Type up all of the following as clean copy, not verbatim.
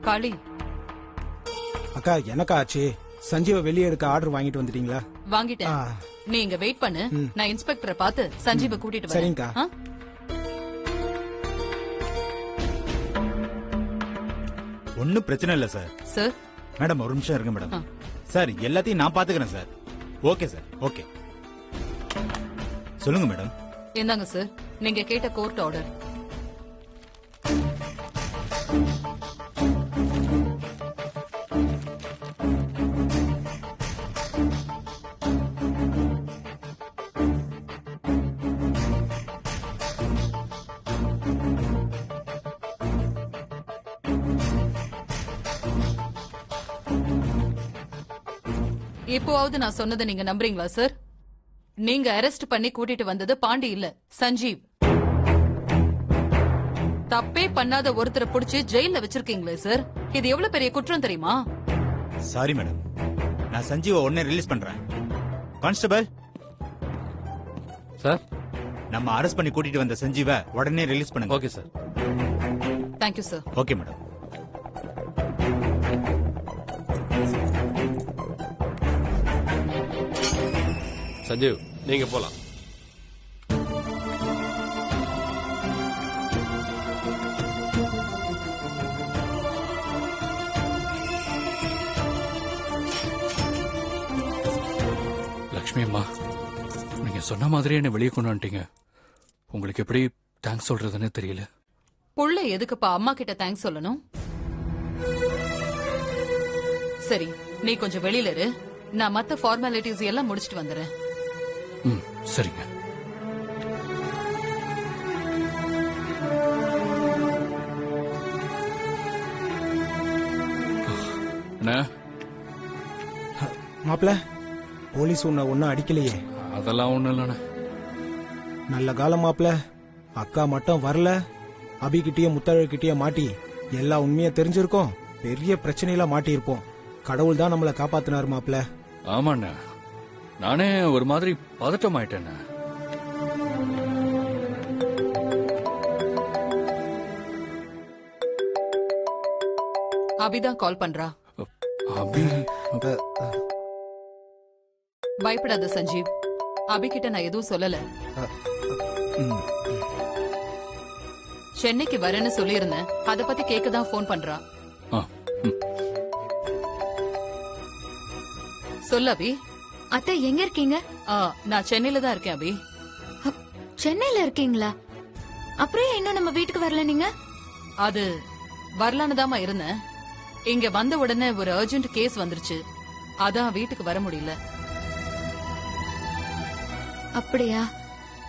காளி, அக்கா எனக்கா ஆச்சு? சஞ்சீவ வெளியே எடுக்க ஆர்டர் வாங்கிட்டு வந்துட்டீங்களா? வாங்கிட்டேன். நீ இங்க வெயிட் பண்ணு, நான் இன்ஸ்பெக்டரை பார்த்து சஞ்சீவ கூட்டிட்டு வரேன். சரிங்கக்கா. ஒன்னும் பிரச்சனை இல்ல சார். சார் மேடம் ஒரு நிமிஷம் இருங்க மேடம். சார் எல்லாத்தையும் நான் பாத்துக்கிறேன் சார். Okay sir, okay. சொல்லுங்க மேடம். என்னங்க சார், நீங்க கேட்ட கோர்ட் ஆர்டர். இப்போவாவது நான் சொன்னதை நீங்க நம்புறீங்களா சார்? நீங்க அரெஸ்ட் பண்ணி கூட்டிட்டு வந்தது பாண்டி இல்ல, சஞ்சீவ். தப்பே பண்ணாத ஒருத்தரை புடிச்சு ஜெயில வச்சிருக்கீங்களே சார், இது எவ்வளவு பெரிய குற்றம் தெரியுமா? சாரி மேடம், நான் சஞ்சீவ உடனே ரிலீஸ் பண்றேன். கான்ஸ்டபிள் சார், நம்ம அரெஸ்ட் பண்ணி கூட்டிட்டு வந்த சஞ்சீவ உடனே ரிலீஸ் பண்ணுங்க. Okay sir. Thank you sir. Okay madam. Sanjeev, நீங்க போலாம். லக்ஷ்மி அம்மா, நீங்க சொன்ன மாதிரி என்ன வெளியே கொண்டு வந்துட்டீங்க. உங்களுக்கு எப்படி தேங்க்ஸ் சொல்றதுன்னு தெரியல. புள்ள எதுக்குப்பா அம்மா கிட்ட தேங்க்ஸ் சொல்லணும்? சரி, நீ கொஞ்சம் வெளியில இரு, நான் மத்த ஃபார்மாலிட்டிஸ் எல்லாம் முடிச்சிட்டு வந்துடுறேன். சரிங்க. மாப்பிள, போலீஸ் உன்னை ஒன்னும் அடிக்கலையே? அதெல்லாம் ஒண்ணும் இல்லண்ணே. நல்ல காலம் மாப்பிள. அக்கா மட்டும் வரல, அபிகிட்டயே முத்தழகிட்டயே மாட்டி எல்லா உண்மையா தெரிஞ்சிருக்கோம், பெரிய பிரச்சனையில மாட்டி இருப்போம். கடவுள் தான் நம்மளை காப்பாத்தினார் மாப்பிள. ஆமாண்ண, நானே ஒரு மாதிரி பதட்டம் ஆயிட்டேன். அபிதான் கால் பண்றா. அபி, பயப்படாத சஞ்சீவ், அபி கிட்ட நான் எதுவும் சொல்லல. சென்னைக்கு வரேன்னு சொல்லியிருந்தேன், அத பத்தி கேக்கதான் போன் பண்றா. சொல்ல அபி. அத்தை எங்க இருக்கீங்க? நான் சென்னையில தான் இருக்கேன் அபி. சென்னையில இருக்கீங்களா? அப்புறம் இன்னும் நம்ம வீட்டுக்கு வரல நீங்க? அது வரலான்னு தாமா இருந்தேன். இங்க வந்த உடனே ஒரு அர்ஜென்ட் கேஸ் வந்துருச்சு, அதான் வீட்டுக்கு வர முடியல. அப்படியா?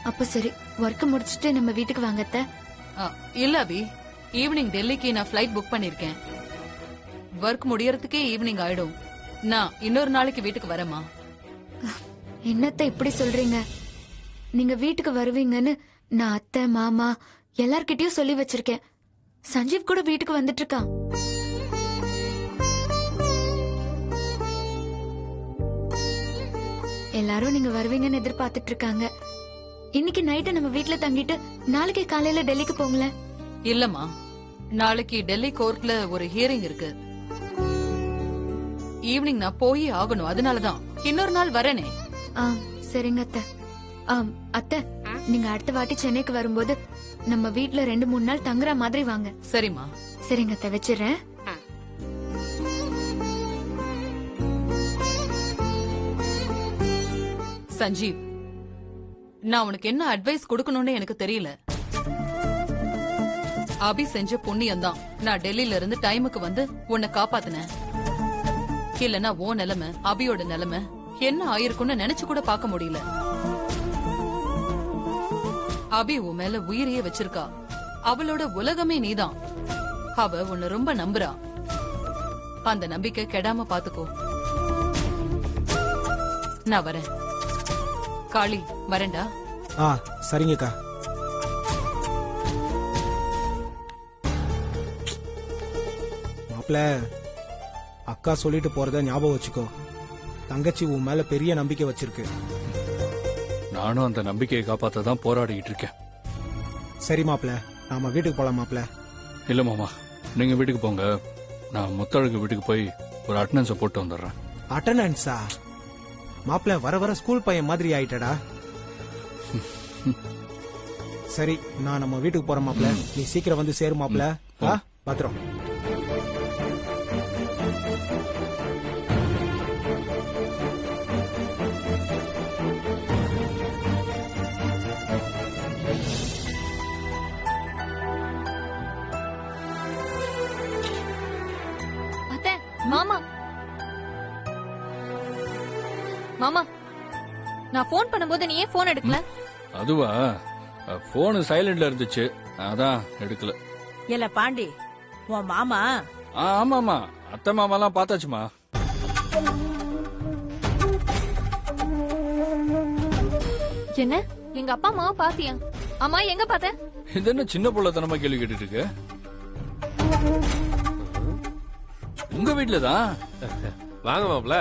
அப்ப சரி, ஒர்க் முடிச்சிட்டு நம்ம வீட்டுக்கு வாங்க அத்தை. இல்ல அபி, ஈவினிங் டெல்லிக்கு நான் ஃபிளைட் புக் பண்ணிருக்கேன். ஒர்க் முடியறதுக்கே ஈவினிங் ஆயிடும். நான் இன்னொரு நாளைக்கு வீட்டுக்கு வரேமா. என்னத்த இப்படி சொல்றீங்க? நீங்க வீட்டுக்கு வருவீங்கன்னு நான் அத்தை மாமா எல்லார்கிட்டயும் சொல்லி வச்சிருக்கேன். சஞ்சீவ் கூட வீட்டுக்கு வந்துட்டு இருக்கான். எல்லாரும் நீங்க வருவீங்கன்னு எதிர்பார்த்துட்டு இருக்காங்க. இன்னைக்கு நைட்டு நம்ம வீட்டுல தங்கிட்டு நாளைக்கு காலையில டெல்லிக்கு போங்களேன். இல்லம்மா, நாளைக்கு டெல்லி கோர்ட்ல ஒரு ஹியரிங் இருக்கு. ஈவினிங் நான் போய் ஆகணும், அதனாலதான் இன்னொரு நாள் வரேனே. சரிங்க அத்தை. அத்தை, நீங்க அடுத்த வாட்டி சென்னைக்கு வரும்போது நம்ம வீட்டுல 2-3 நாள் தங்குற மாதிரி வாங்க. சரிம்மா. சரிங்க அத்தை, வச்சிடுறேன். சஞ்சீவ், நான் உனக்கு என்ன அட்வைஸ் கொடுக்கணும்னு எனக்கு தெரியல. அபி செஞ்ச புண்ணியம்தான் நான் டெல்லியில இருந்து டைமுக்கு வந்து உன்னை காப்பாத்தினேன். இல்லனா ஓ நிலைமை அபியோட நிலைமை என்ன ஆயிருக்கும்னு நினைச்சு கூட பார்க்க முடியல. அபி உன் மேல உயிரையே வச்சிருக்கா, அவளோட உலகமே நீதான். அவ உன்னை ரொம்ப நம்புறா, அந்த நம்பிக்கை கெடாம பாத்துக்கோ. நான் வரேன். காளி, வரேன்டா. சரிங்கக்கா. மாப்ள, அக்கா சொல்லிட்டு போறத ஞாபகம் வச்சுக்கோ. தங்கச்சி உன் மேல பெரிய நம்பிக்கை வச்சிருக்கு. நானும் அந்த நம்பிக்கையை காப்பாத்த தான் போராடிட்டு இருக்கேன். சரி மாப்ள, நாம வீட்டுக்கு போலாம் மாப்ள. இல்ல மாமா, நீங்க வீட்டுக்கு போங்க. நான் முத்தழகு வீட்டுக்கு போய் ஒரு அட்டண்டன்ஸை போட்டு வந்துடுறேன். அட்டண்டன்ஸா? மாப்பிள்ள வர வர ஸ்கூல் பையன் மாதிரி ஆயிட்டடா. சரி, நான் நம்ம வீட்டுக்கு போறேன் மாப்பிள்ள. நீ சீக்கிரம் வந்து சேரு மாப்பிள்ள. பாத்திரம். அத்தை, மாமா மாமா, நான் போன் பண்ணும்போது நீ ஏன் போன் எடுக்கல? அதுவா, போனு சைலண்ட்ல இருந்துச்சு, அதான் எடுக்கல. இல்ல பாண்டி, உன் மாமா? ஆமாமா, அத்தை மாமாலாம் பார்த்தாச்சுமா. என்ன, எங்க அப்பா அம்மாவை பாத்தியா? அம்மா எங்க பாத்த? இது என்ன சின்ன புள்ளத்தனமா கேள்வி கேட்டுட்டு இருக்கு? உங்க வீட்டுலதான். வாங்க மாப்ள.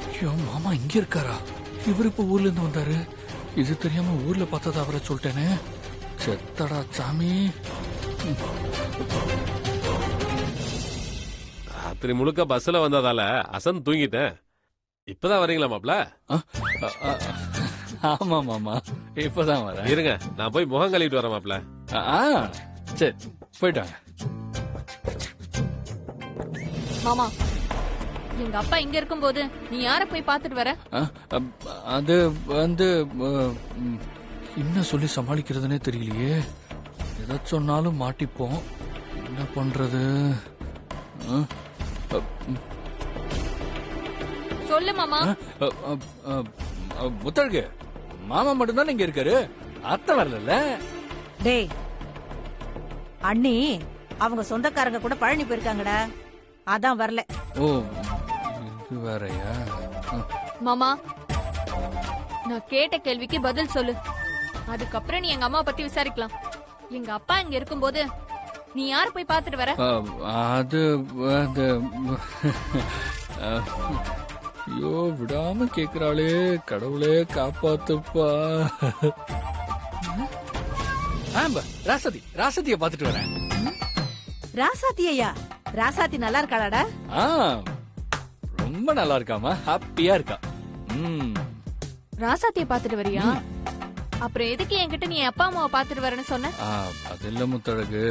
ஐயோ, மாமா இங்க இருக்காரா? இவரு இப்ப ஊர்ல இருந்து வந்தாரு. இது தெரியாம ஊர்ல பார்த்ததா அவரை சொல்லிட்டேனே. செத்தடா சாமி. ராத்திரி முழுக்க பஸ்ல வந்ததால அசன் தூங்கிட்டேன். இப்பதான் வரீங்களா மாப்ள? ஆமா மாமா, இப்பதான் வரேன். இருங்க, நான் போய் முகம் கழுவிட்டு வரேன் மாப்ள. சரி, போயிட்டாங்க. மாமா, எங்க அப்பா இங்க இருக்கும்போது நீ யார போய் பாத்துட்டு வர? அது வந்து என்ன சொல்லி சமாளிக்கிறதுனே தெரியலையே. எதை சொன்னாலும் மாட்டிப்போம். என்ன பண்றது? சொல்லு மாமா. முத்தழகு, மாமா மட்டும்தான் இங்க இருக்காரு, அத்தை வரல. டேய் அண்ணி, அவங்க சொந்தக்காரங்க கூட பழனி போயிருக்காங்கடா, அதான் வரல. ஓ, இது வேறயா? மாமா, நான் கேட்ட கேள்விக்கு பதில் சொல்லு. அதுக்கப்புறம் நீ எங்க அம்மா பத்தி விசாரிக்கலாம். எங்க அப்பா இங்க இருக்கும்போது நீ யார போய் பாத்துட்டு வர? அது வந்து ஐயோ, விடாம கேக்குறாளே, கடவுளே காப்பாத்துப்பா. ராசாதி, ராசாத்திய பாத்துட்டு வரேன். ராசாத்தியா? ராசாத்தி நல்லா இருக்காளாடா? ரொம்ப நல்லா இருக்காமா, ஹாப்பியா இருக்கா. ராசாத்திய பாத்துட்டு வரியா? அப்புறம் எதுக்கு என்கிட்ட நீ அப்பா அம்மாவை பாத்துட்டு வரேன்னு சொன்ன? அது இல்ல முத்தழகு,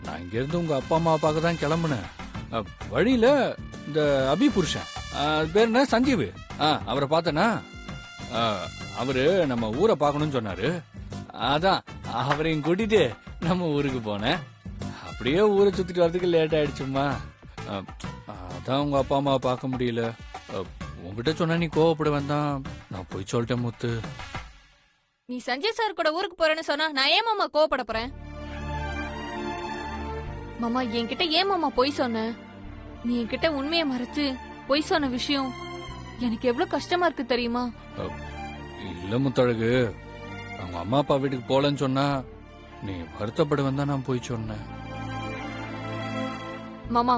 நான் இங்க இருந்து உங்க அப்பா அம்மாவை பார்க்க தான் கிளம்புனேன். வழியில இந்த அபி புருஷன், பேர் என்ன, சஞ்சீவ், அவரை பார்த்தனா. அவரு நம்ம ஊரை பார்க்கணும்னு சொன்னாரு. அதான் அவரையும் கூட்டிட்டு நம்ம ஊருக்கு போனேன். அப்படியே ஊரை சுத்திட்டு வரதுக்கு லேட் ஆயிடுச்சுமா. அதான் உங்க அப்பா அம்மாவை பார்க்க முடியல. உங்ககிட்ட சொன்னா நீ கோவப்பட வேண்டாம், நான் போய் சொல்லிட்டேன் முத்து. நீ சஞ்சய் சார் கூட ஊருக்கு போறேன்னு சொன்னா நான் ஏன் மாமா கோவப்பட போறேன்? மாமா, என்கிட்ட ஏன் மாமா பொய் சொன்ன? நீ என்கிட்ட உண்மையை மறைச்சு பொய் சொன்ன விஷயம் எனக்கு எவ்வளவு கஷ்டமா இருக்கு தெரியுமா? இல்ல முத்தழகு, அவங்க அம்மா அப்பா வீட்டுக்கு போலன்னு சொன்னா நீ வருத்தப்படுவேன் தான் நான் போய் சொன்னேன். மாமா,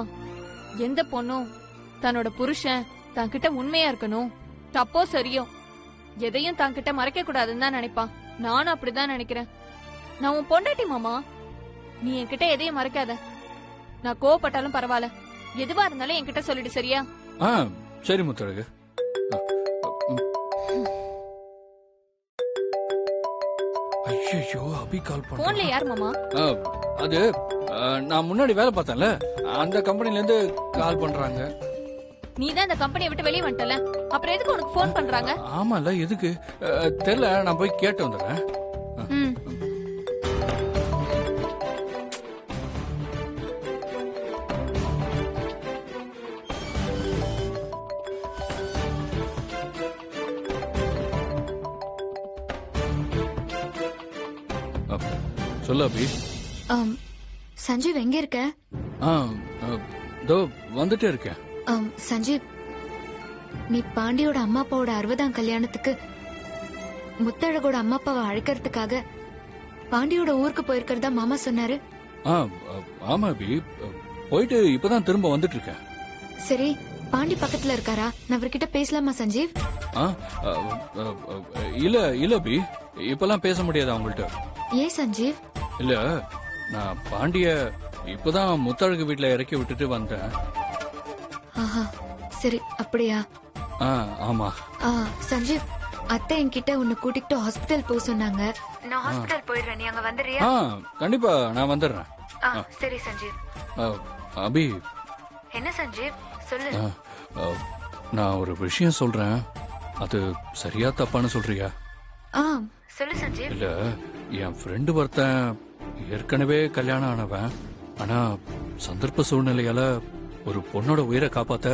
எந்த பொண்ணும் தன்னோட புருஷன் தன்கிட்ட உண்மையா இருக்கணும், தப்போ சரியோ எதையும் தன்கிட்ட மறைக்க கூடாதுன்னு தான் நினைப்பான். நானும் அப்படிதான் நினைக்கிறேன். நான் உன் பொண்டாட்டி மாமா, நீ என்கிட்ட எதையும் மறைக்காத. நான் கோவப்பட்டாலும் பரவாயில்ல, எதுவா இருந்தாலும் என்கிட்ட சொல்லிடு, சரியா? சரி முத்தழகு. ஐயோ, அபி கால் பண்ண. போன்ல யார் மாமா? அது நான் முன்னாடி வேலை பார்த்தேன்ல, அந்த கம்பெனில இருந்து கால் பண்றாங்க. நீ தான் இந்த கம்பெனியை விட்டு வெளியே வந்துட்டல, அப்புறம் எதுக்கு உனக்கு போன் பண்றாங்க? ஆமால, எதுக்கு தெரியல, நான் போய் கேட்டு வந்துடுறேன். சொல்ல அபி. சஞ்சீவ் எங்க இருக்க? வந்துட்டே இருக்கேன். சஞ்சீவ், நீ பாண்டியோட அம்மா அப்பாவோட 60ஆம் கல்யாணத்துக்கு முத்தழகோட அம்மா அப்பாவை அழைக்கிறதுக்காக பாண்டியோட ஊருக்கு போயிருக்கிறதா மாமா சொன்னாரு. ஆமா அபி, போயிட்டு இப்பதான் திரும்ப வந்துட்டு இருக்கேன். சரி, பாண்டி பக்கத்துல இருக்காரா? நான் அவர்கிட்ட பேசலாமா சஞ்சீவ்? இல்ல இல்ல பி, இப்பெல்லாம் பேச முடியாது அவங்கள்ட்ட. ஏன் சஞ்சீவ்? இல்ல, நான் பாண்டிய இப்பதான் முத்தழகு வீட்டுல இறக்கி விட்டுட்டு வந்தேன். ஆஹா, சரி அப்படியா? ஆமா. சஞ்சீவ், அத்தை என்கிட்ட உன்னை கூட்டிட்டு ஹாஸ்பிடல் போக சொன்னாங்க. நான் ஹாஸ்பிடல் போயிடுறேன், நீ அங்க வந்துடுறியா? கண்டிப்பா நான் வந்துடுறேன். சரி சஞ்சீவ். அபி. என்ன சஞ்சீவ், சொல்லு. நான் ஒரு விஷயம் சொல்றேன், அது சரியா தப்பான்னு சொல்றியா? சொல்லு சஞ்சீவ். இல்ல, என் ஃப்ரெண்டு ஒருத்தன் ஏற்கனவே கல்யாணம் ஆனவன். ஆனா சந்தர்ப்ப சூழ்நிலையால ஒரு பொண்ணோட உயிரை காப்பாத்த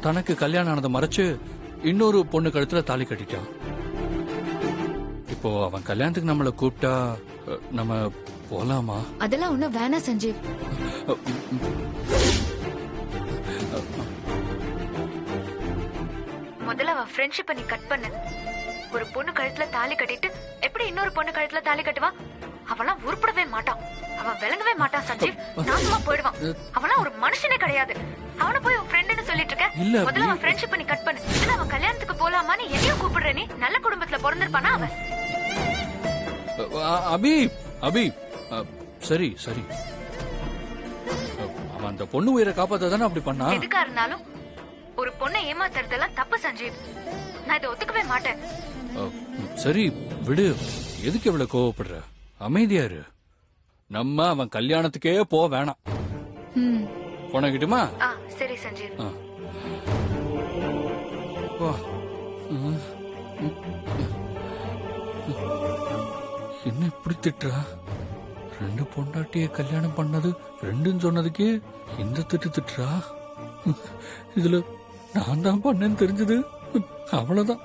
தனக்கு கல்யாணம் ஆனதை மறைச்சு இன்னொரு பொண்ணு கழுத்துல தாலி கட்டிட்டான். இப்போ அவன் கல்யாணத்துக்கு நம்மள கூப்பிட்டா நம்ம போலாமா? அதெல்லாம் ஒண்ணும் வேணாம் சஞ்சீவ். முதல்ல அவன் ஃப்ரெண்ட்ஷிப்பை நீ கட் பண்ணு. ஒரு பொண்ணு கழுத்துல தாலி கட்டிட்டு எப்படி இன்னொரு பொண்ணு கழுத்துல தாலி கட்டுவா? அவெல்லாம் உருப்படவே மாட்டான், அவன் விளங்கவே மாட்டான் சஞ்சீவ். நாசமா போயிடுவான். அவெல்லாம் ஒரு மனுஷனே கிடையாது. அவனை போய் உன் ஃப்ரெண்டுன்னு சொல்லிட்டு இருக்க. முதல்ல அவன் ஃப்ரெண்ட்ஷிப்பை நீ கட் பண்ணு. இல்ல அவன் கல்யாணத்துக்கு போலாமான்னு என்னையும் கூப்பிடுற. நீ நல்ல குடும்பத்துல பிறந்திருப்பானா அவன்? அபி அபி, சரி சரி, அவன் அந்த பொண்ணு உயிரை காப்பாத்த தானே அப்படி பண்ணா. எதுக்கா இருந்தாலும் ஒரு பொண்ணை ஏமாத்துறதெல்லாம் தப்பு சஞ்சீவ். நான் இதை ஒத்துக்கவே மாட்டேன். சரி விடு, எதுக்கு இவ்வளவு கோவப்படுற? அமைதியா இரு. நம்ம அவன் கல்யாணத்துக்கே போ வேணாம். போனகிட்டுமா? சரி சஞ்சீவ். என்ன இப்படி திட்டுறா? ரெண்டு பொண்டாட்டிய கல்யாணம் பண்ணது ரெண்டுன்னு சொன்னதுக்கே இந்த திட்டுறா. இதுல நான் தான் பண்ணேன்னு தெரிஞ்சது அவ்வளவுதான்.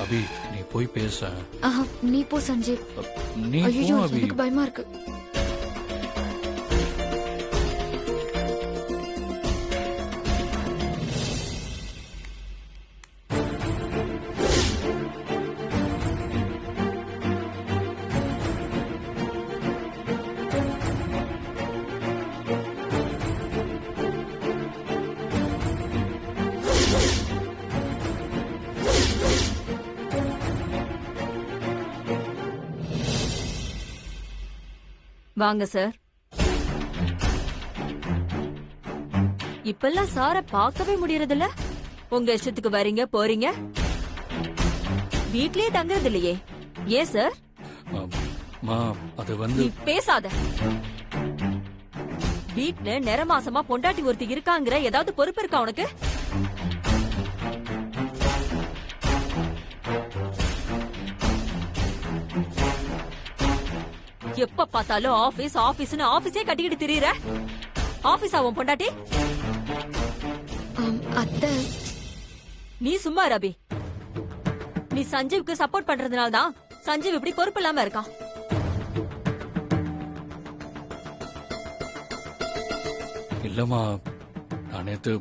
அபி, நீ போய் பேச. நீ போ சஞ்சீவ். நீ போ அபி. எனக்கு பயமா இருக்கு. வாங்க சார். இப்பெல்லாம் சார பார்க்கவே முடியறதில்ல. உங்க இஷ்டத்துக்கு வரீங்க போறீங்க, வீட்லயே தங்குறது இல்லையே. ஏன் சார்? அது வந்து நீ பேசாத. வீட்ல நிறமாசமா பொண்டாட்டி ஒருத்தி இருக்காங்கிற ஏதாவது பொறுப்பு இருக்கா உனக்கு? எப்ப பார்த்தாலும் ஆபீஸ் ஆபீஸ்னு ஆபீஸே கட்டிக்கிட்டு திரியற. ஆபீஸ் ஆகும் பொண்டாட்டி. அத்தை, நீ சும்மா ரபி. நீ சஞ்சீவுக்கு சப்போர்ட் பண்றதுனால தான் சஞ்சீவ் இப்படி பொறுப்பு இல்லாம இருக்கான். இல்லம்மா, நான் நேத்து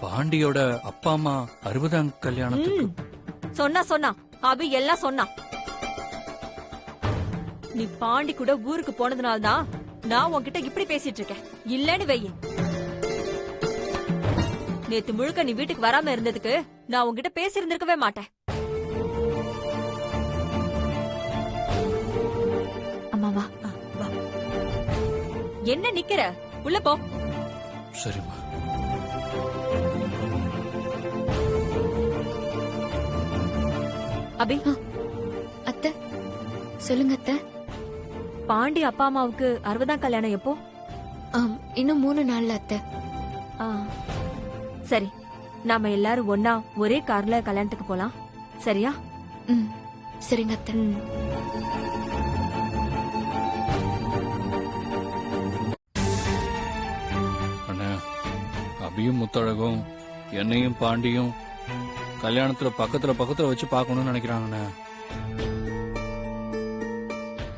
பாண்டியோட அப்பா அம்மா 60ஆம் கல்யாணத்துக்கு சொன்னா அபி எல்லாம் சொன்னா. நீ பாண்டி கூட ஊருக்கு போனதுனால தான் நான் உன்கிட்ட இப்படி பேசிட்டு இருக்கேன். இல்லன்னு வெயி. நேத்து முழுக்க நீ வீட்டுக்கு வராம இருந்ததுக்கு நான் உன்கிட்ட பேசி இருந்திருக்கவே மாட்டேன். அம்மாவா, வா. என்ன நிக்கிற? உள்ள போ. சரிம்மா. அபி, அத்தை சொல்லுங்க அத்தை. பாண்டி அப்பா அம்மாவுக்கு 60ஆம் கல்யாணம் எப்போ? இன்னும் 3 நாள்ல அத்தை. சரி, நாம எல்லாரும் ஒன்னா ஒரே கார்ல கல்யாணத்துக்கு போலாம். சரியா? சரிங்க அத்தை. அண்ணா, அபியும் முத்தழகும் என்னையும் பாண்டியும் கல்யாணத்துல பக்கத்துல வச்சு பார்க்கணும்னு நினைக்கிறாங்கண்ணே.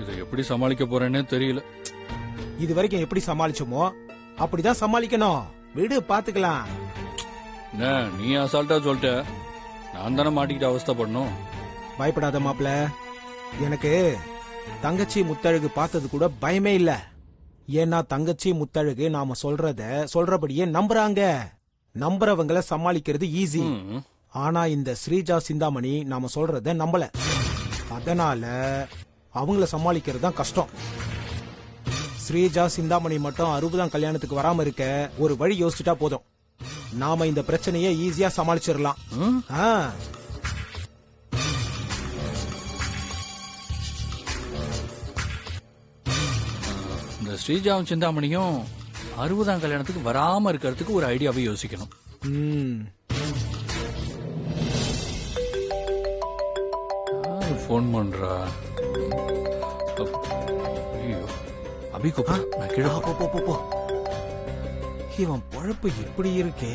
இதை எப்படி சமாளிக்க போறேன்னே தெரியல. இது வரைக்கும் எப்படி சமாளிச்சோமோ அப்படிதான் சமாளிக்கணும். விடு பாத்துக்கலாம். என்ன நீ அசால்ட்டா சொல்லிட்ட, நான் தானே மாட்டிக்கிட்டு அவஸ்தைப்படணும். பயப்படாத மாப்ள, எனக்கு தங்கச்சி முத்தழகு பார்த்தது கூட பயமே இல்ல. ஏன்னா தங்கச்சி முத்தழகு நாம சொல்றபடியே நம்புறாங்க. நம்புறவங்கள சமாளிக்கிறது ஈஸி. ஆனா இந்த ஸ்ரீஜா சிந்தாமணி நாம சொல்றத நம்பல. அதனால அவங்கள சமாளிக்கிறது தான் கஷ்டம். ஸ்ரீஜா சிந்தாமணி மட்டும் 60ஆம் கல்யாணத்துக்கு வராம இருக்க ஒரு வழி யோசிச்சுட்டா போதும். நாம இந்த பிரச்சனையை ஈஸியா சமாளிச்சிடலாம். இந்த ஸ்ரீஜாவும் சிந்தாமணியும் 60ஆம் கல்யாணத்துக்கு வராம இருக்கிறதுக்கு ஒரு ஐடியாவை யோசிக்கணும். போன் பண்றா. ஐயோ, அபி கூப்பிடு. நான் கீழே போ. இவன் பழப்பு இப்படி இருக்கே.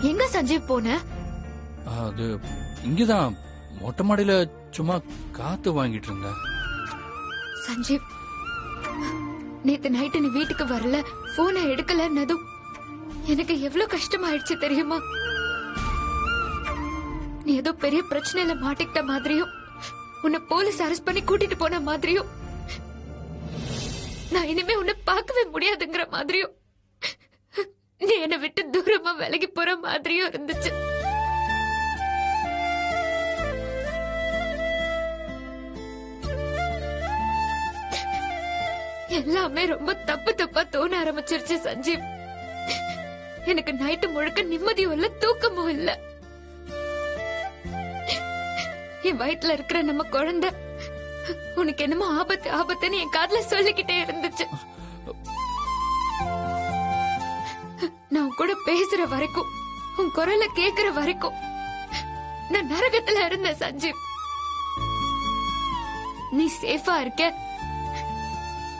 எங்க சஞ்சீவ் போன? அது இங்கதான் மொட்டை மாடியில சும்மா காத்து வாங்கிட்டு இருந்த. சஞ்சீவ், நேத்து நைட்டு நீ வீட்டுக்கு வரல, போனை எடுக்கலன்னதும் எனக்கு எவ்வளவு கஷ்டமாயிடுச்சு தெரியுமா? நீ ஏதோ பெரிய பிரச்சனையில மாட்டிக்கிட்ட மாதிரியும், உன்னை போலீஸ் அரெஸ்ட் பண்ணி கூட்டிட்டு போன மாதிரியும், நான் இனிமே உன்னை பார்க்கவே முடியாதுங்கிற மாதிரியும், நீ என்னை விட்டு தூரமா விலகி போற மாதிரியும் இருந்துச்சு. எல்லாமே ரொம்ப தப்பா தோண ஆரம்பிச்சிருச்சு சஞ்சீவ். எனக்கு நைட்டு முழுக்க நிம்மதியும் இல்ல, தூக்கமும் இல்ல. என் வயிற்றுல இருக்கிற நம்ம குழந்தை உனக்கு என்னமோ ஆபத்துன்னு என் காதுல சொல்லிக்கிட்டே இருந்துச்சு. நான் கூட பேசுற வரைக்கும், உன் குரலை கேக்குற வரைக்கும் நான் நரகத்துல இருந்தேன் சஞ்சீவ். நீ சேஃபா இருக்க,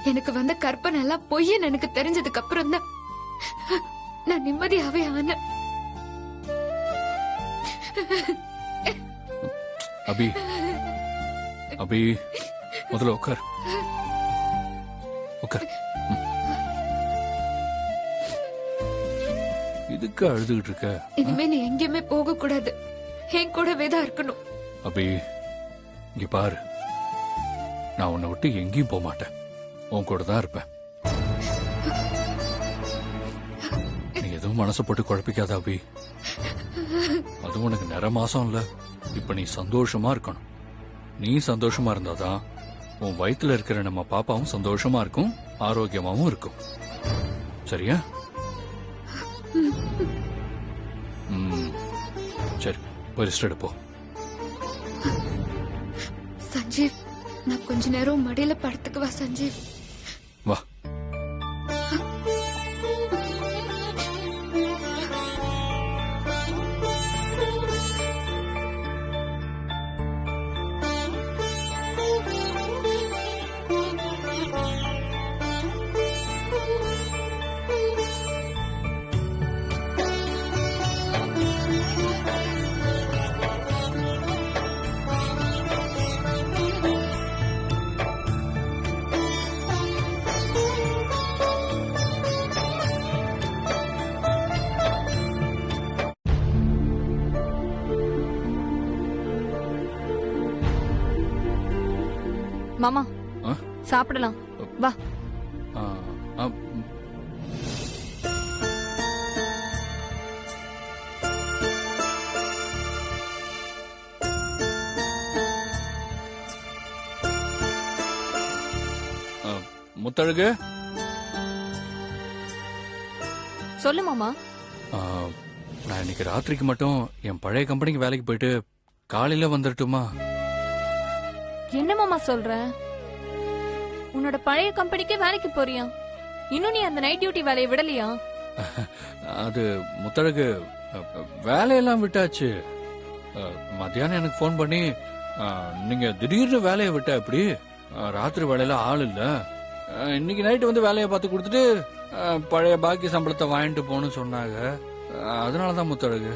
எனக்கு வந்த கற்பனை எல்லாம் பொய்ன்னு எனக்கு தெரிஞ்சதுக்கு அப்புறம் தான் நான் நிம்மதியாவே ஆனேன். அபி, அபி முதல்ல உட்கார். இதுக்கு அழுதுகிட்டு இருக்க? இனிமே நீ எங்கேயுமே போக கூடாது, என் கூடவே தான் இருக்கணும். அபி இங்க பாரு, நான் உன்னை விட்டு எங்கேயும் போக மாட்டேன், உன் கூட தான் இருப்பேன். நீ எதுவும் மனசை போட்டு குழப்பிக்காத அபி. அதுவும் உனக்கு நிற மாசம் இல்ல, இப்ப நீ சந்தோஷமா இருக்கணும். நீ சந்தோஷமா இருந்தாதான் உன் வயித்துல இருக்கிற நம்ம பாப்பாவும் சந்தோஷமா இருக்கும், ஆரோக்கியமாவும் இருக்கும். சரியா? சரி, போய் ரெஸ்ட் எடுப்போம். சஞ்சீவ், நான் கொஞ்ச நேரம் மடியில படுத்துக்குவா சஞ்சீவ். வா. மாமா, சாப்பிடலாம் வா. முத்தழகு, சொல்லு மாமா. நான் இன்னைக்கு ராத்திரிக்கு மட்டும் என் பழைய கம்பெனிக்கு வேலைக்கு போயிட்டு காலையில வந்துடட்டுமா? என்ன மாமா சொல்ற? உன்னோட பழைய கம்பெனிக்கு வேலைக்கு போறியா? இன்னும் நீ அந்த நைட் டியூட்டி வேலையை விடலையா? அது முத்தழகு, வேலையெல்லாம் விட்டாச்சு. மத்தியானம் எனக்கு போன் பண்ணி, நீங்க திடீர்னு வேலையை விட்டா எப்படி, ராத்திரி வேலையில ஆள் இல்ல, இன்னைக்கு நைட்டு வந்து வேலையை பார்த்து கொடுத்துட்டு பழைய பாக்கி சம்பளத்தை வாங்கிட்டு போன்னு சொன்னாங்க. அதனாலதான் முத்தழகு.